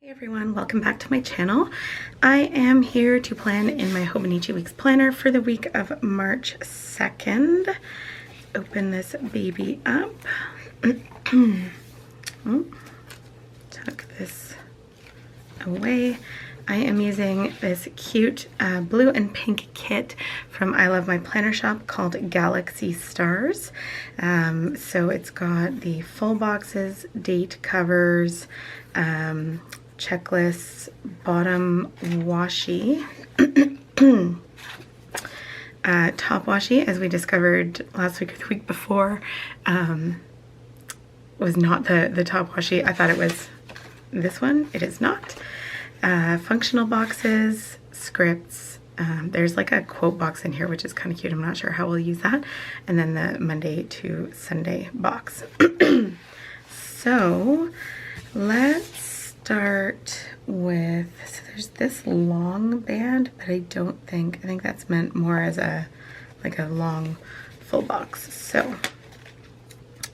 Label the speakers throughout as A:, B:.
A: Hey everyone, welcome back to my channel. I am here to plan in my Hobonichi Weeks planner for the week of March 2nd. Open this baby up. Oh, tuck this away. I am using this cute blue and pink kit from I Love My Planner shop called Galaxy Stars. So it's got the full boxes, date covers, checklists, bottom washi, top washi, as we discovered last week or the week before, was not the top washi. I thought it was this one. It is not. Functional boxes, scripts. There's like a quote box in here, which is kind of cute. I'm not sure how we'll use that. And then the Monday to Sunday box. So let's start with, so there's this long band, but I think that's meant more as a like a long full box. So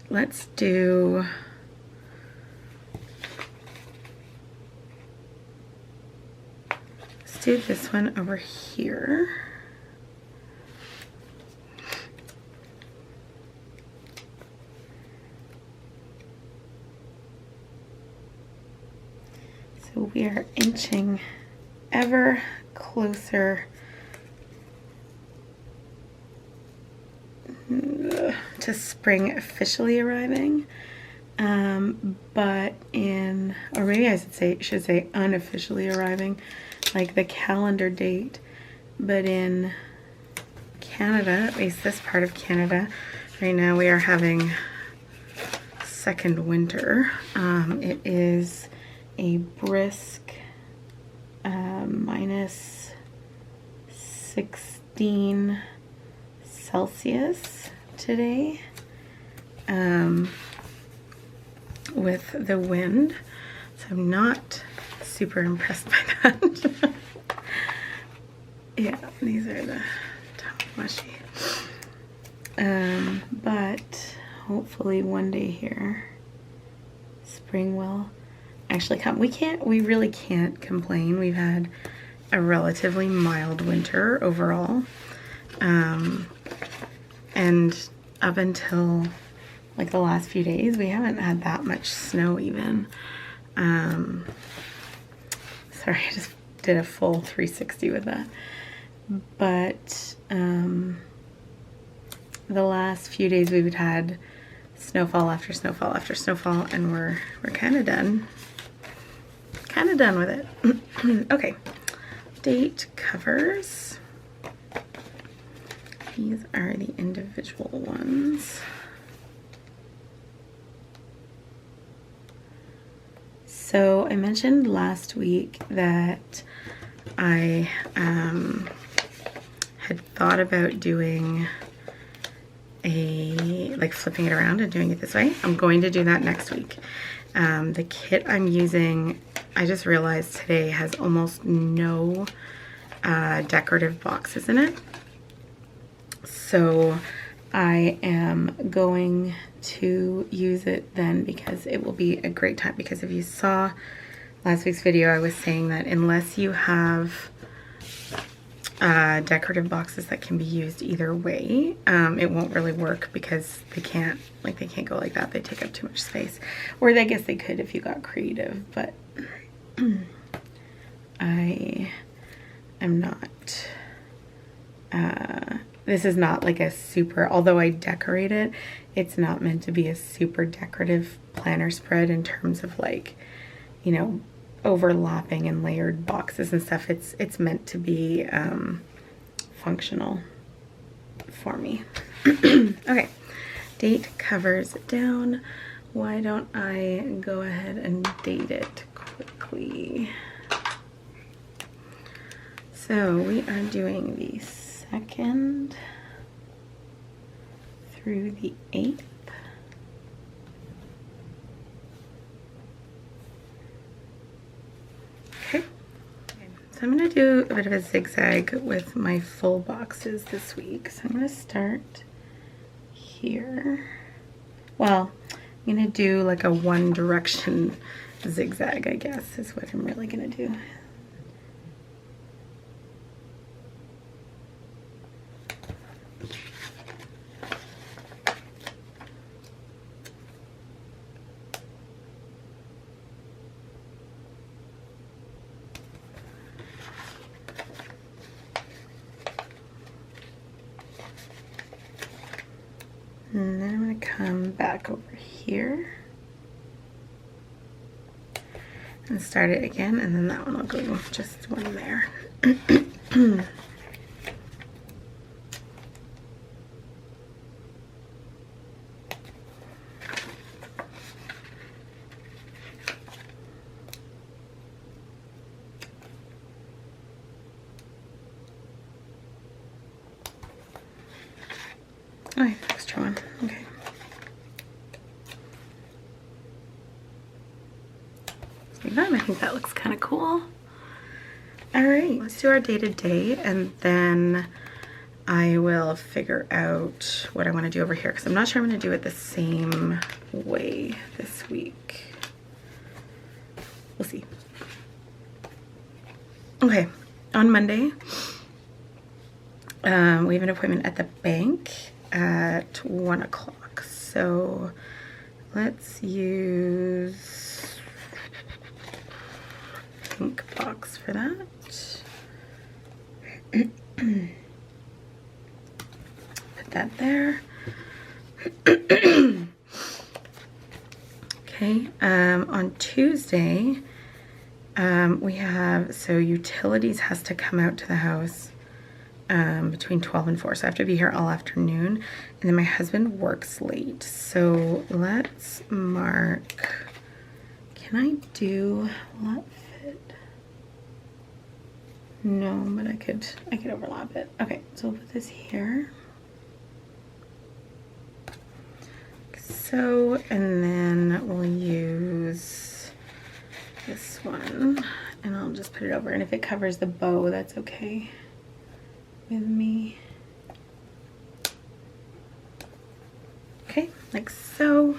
A: let's do this one over here. So we are inching ever closer to spring officially arriving, but or maybe I should say unofficially arriving, like the calendar date, but in Canada, at least this part of Canada, right now we are having second winter. It is a brisk minus 16 Celsius today, with the wind, so I'm not super impressed by that. Yeah, these are the top washi. But hopefully one day here, spring will actually come. We really can't complain. We've had a relatively mild winter overall. And up until like the last few days, we haven't had that much snow even. Sorry, I just did a full 360 with that. But the last few days we've had snowfall after snowfall after snowfall, and we're kind of done. Kind of done with it. Okay, date covers. These are the individual ones. So I mentioned last week that I had thought about doing like flipping it around and doing it this way. I'm going to do that next week. The kit I'm using, I just realized today, has almost no decorative boxes in it. So I am going to use it then, because it will be a great time. Because if you saw last week's video, I was saying that unless you have decorative boxes that can be used either way, it won't really work, because they can't go like that. They take up too much space. Or I guess they could if you got creative, but I am not. This is not like a super, although I decorate it, it's not meant to be a super decorative planner spread in terms of like, you know, overlapping and layered boxes and stuff. It's meant to be functional for me. Okay, date covers down. Why don't I go ahead and date it quickly? So we are doing the 2nd through the 8th. Okay. So I'm going to do a bit of a zigzag with my full boxes this week. So I'm going to start here. Well, I'm gonna do like a one direction zigzag, I guess, is what I'm really gonna do. And then I'm going to come back over here and start it again, and then that one will go just one there. Oh, I have an extra one. Okay. I think that looks kind of cool. All right, let's do our day-to-day, and then I will figure out what I want to do over here, because I'm not sure I'm going to do it the same way this week. We'll see. Okay, on Monday, we have an appointment at the bank at 1 o'clock. So let's use pink box for that. Put that there. Okay, on Tuesday, we have, so utilities has to come out to the house between 12 and 4, so I have to be here all afternoon, and then my husband works late, so let's mark, can I do, will that fit? No, but I could overlap it. Okay, so we'll put this here. So, and then we'll use this one, and I'll just put it over, and if it covers the bow, that's okay with me. Okay, like so.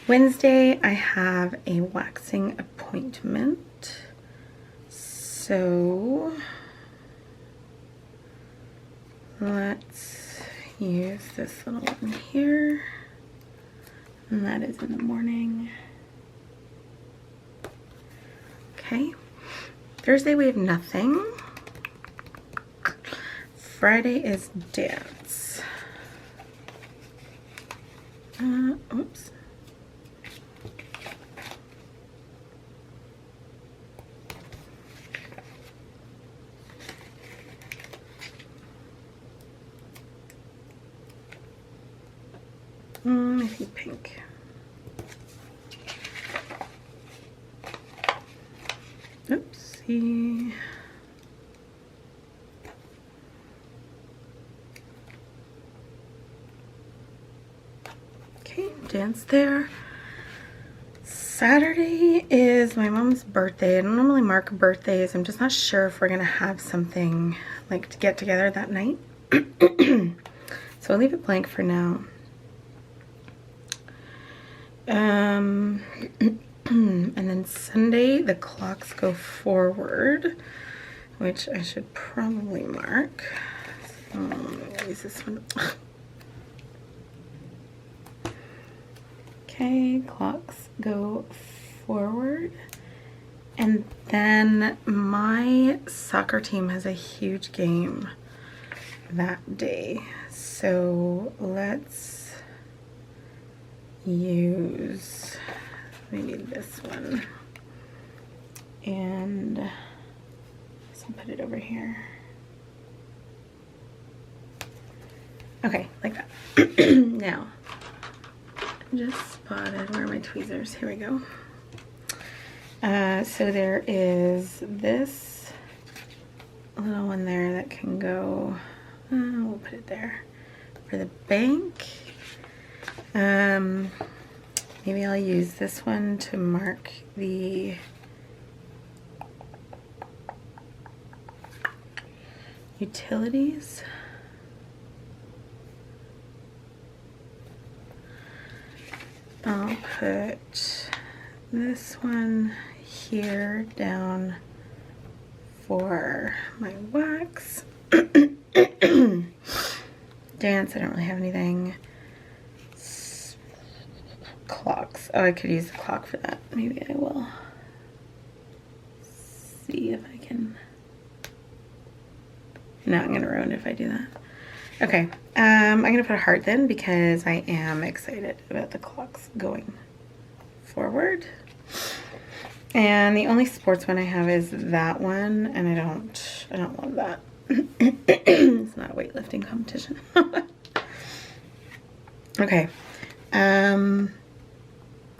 A: Wednesday, I have a waxing appointment. So let's use this little one here. And that is in the morning. Okay. Thursday, we have nothing. Friday is dance. Oops. I think pink. Oopsie. Okay, dance there. Saturday is my mom's birthday. I don't normally mark birthdays. I'm just not sure if we're gonna have something like to get together that night. So I'll leave it blank for now. And then Sunday, the clocks go forward, which I should probably mark. So I'll use this one. Okay, clocks go forward. And then my soccer team has a huge game that day. So let's use maybe this one, and so put it over here. Okay, like that. Now, I just spotted, where are my tweezers? Here we go. So there is this little one there that can go, we'll put it there for the bank. Maybe I'll use this one to mark the utilities. I'll put this one here down for my wax. Dance, I don't really have anything. Clocks. Oh, I could use the clock for that. Maybe I will see if I can. No, I'm gonna ruin it if I do that. Okay, I'm gonna put a heart then because I am excited about the clocks going forward. And the only sports one I have is that one, and I don't love that. It's not a weightlifting competition. Okay.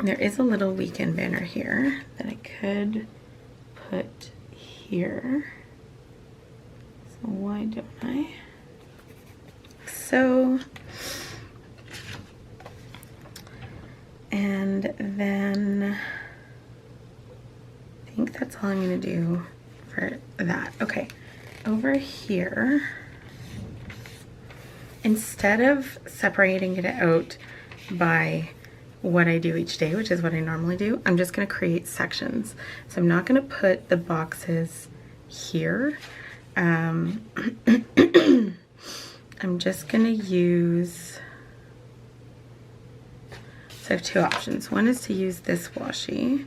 A: There is a little weekend banner here that I could put here. So why don't I? So, and then I think that's all I'm going to do for that. Okay, over here, instead of separating it out by what I do each day, which is what I normally do, I'm just going to create sections. So I'm not going to put the boxes here. I'm just going to use, so I have two options. One is to use this washi,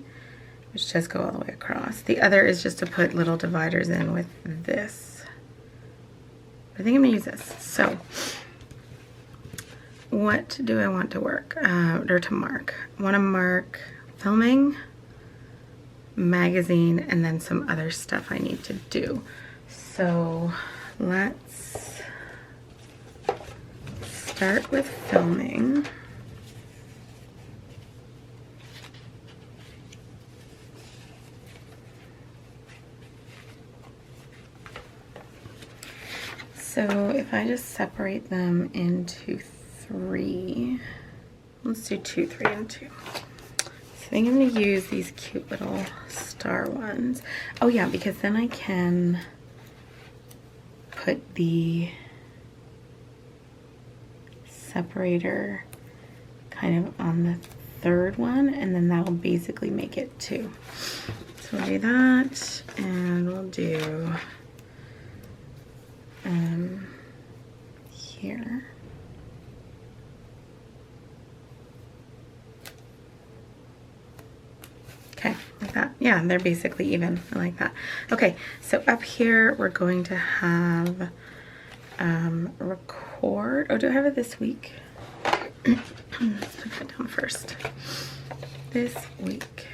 A: which does go all the way across. The other is just to put little dividers in with this. I think I'm going to use this. So what do I want to work, or to mark? I want to mark filming, magazine, and then some other stuff I need to do. So let's start with filming. So if I just separate them into three, let's do 2, 3, and 2. So I think I'm going to use these cute little star ones. Oh yeah, because then I can put the separator kind of on the third one, and then that'll basically make it 2. So we'll do that, and we'll do here. Okay, like that. Yeah, they're basically even. I like that. Okay, so up here we're going to have record. Oh, do I have it this week? Let's put that down first. This week.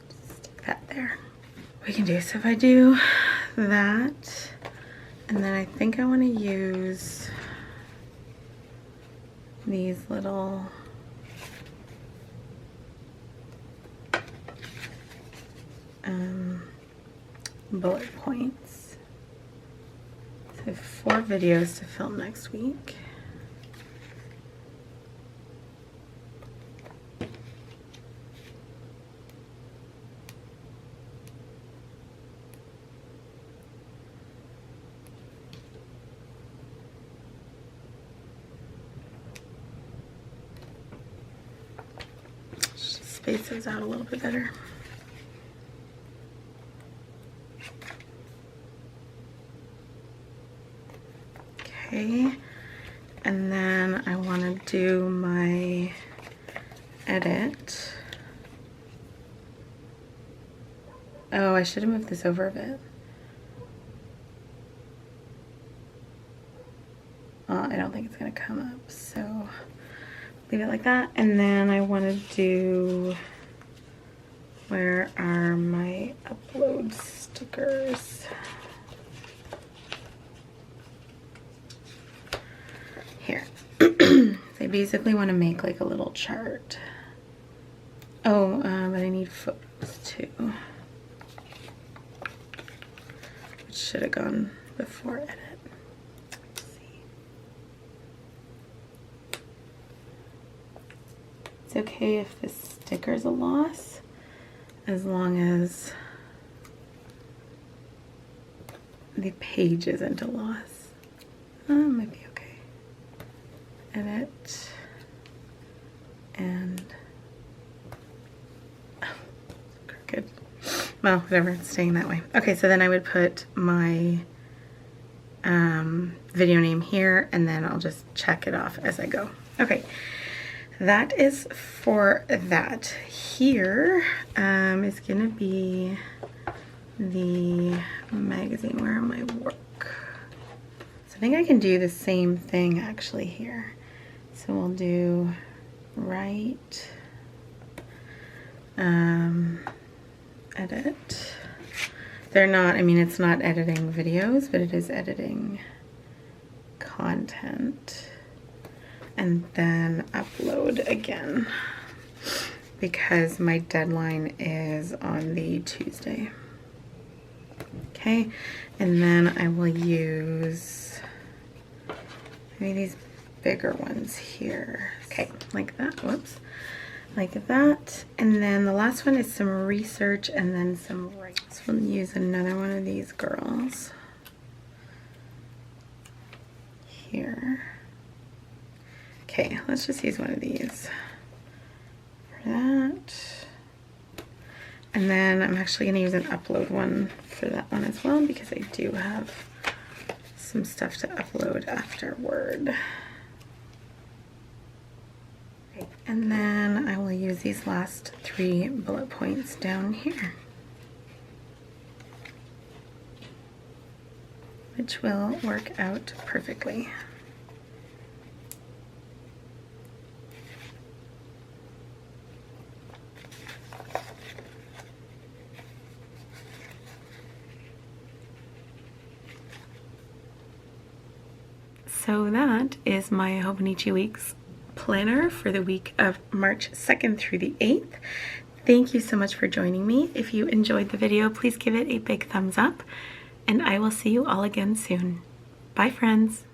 A: Stick that there. We can do, so if I do that, and then I think I want to use these little bullet points. So I have 4 videos to film next week. Just space those out a little bit better. Okay, and then I want to do my edit. Oh, I should have moved this over a bit. Well, I don't think it's going to come up, so leave it like that. And then I want to do, where are my upload stickers? Here. So I basically want to make like a little chart. Oh, but I need photos too. Which should have gone before edit. Let's see. It's okay if this sticker's a loss, as long as the page isn't a loss. Might be okay. edit, and crooked. Well, whatever, it's staying that way. Okay, so then I would put my video name here, and then I'll just check it off as I go. Okay, that is for that. Here is gonna be the magazine. Where are my work? So I think I can do the same thing actually here. So we'll do write, edit. They're not, I mean, it's not editing videos, but it is editing content. And then upload again, because my deadline is on the Tuesday. Okay, and then I will use maybe these bigger ones here. Okay, like that, whoops. Like that. And then the last one is some research and then some writing. So we'll use another one of these girls here. Okay, let's just use one of these for that. And then I'm actually going to use an upload one for that one as well, because I do have some stuff to upload afterward. Okay, and then I will use these last 3 bullet points down here, which will work out perfectly. So that is my Hobonichi Weeks planner for the week of March 2nd through the 8th. Thank you so much for joining me. If you enjoyed the video, please give it a big thumbs up, and I will see you all again soon. Bye, friends.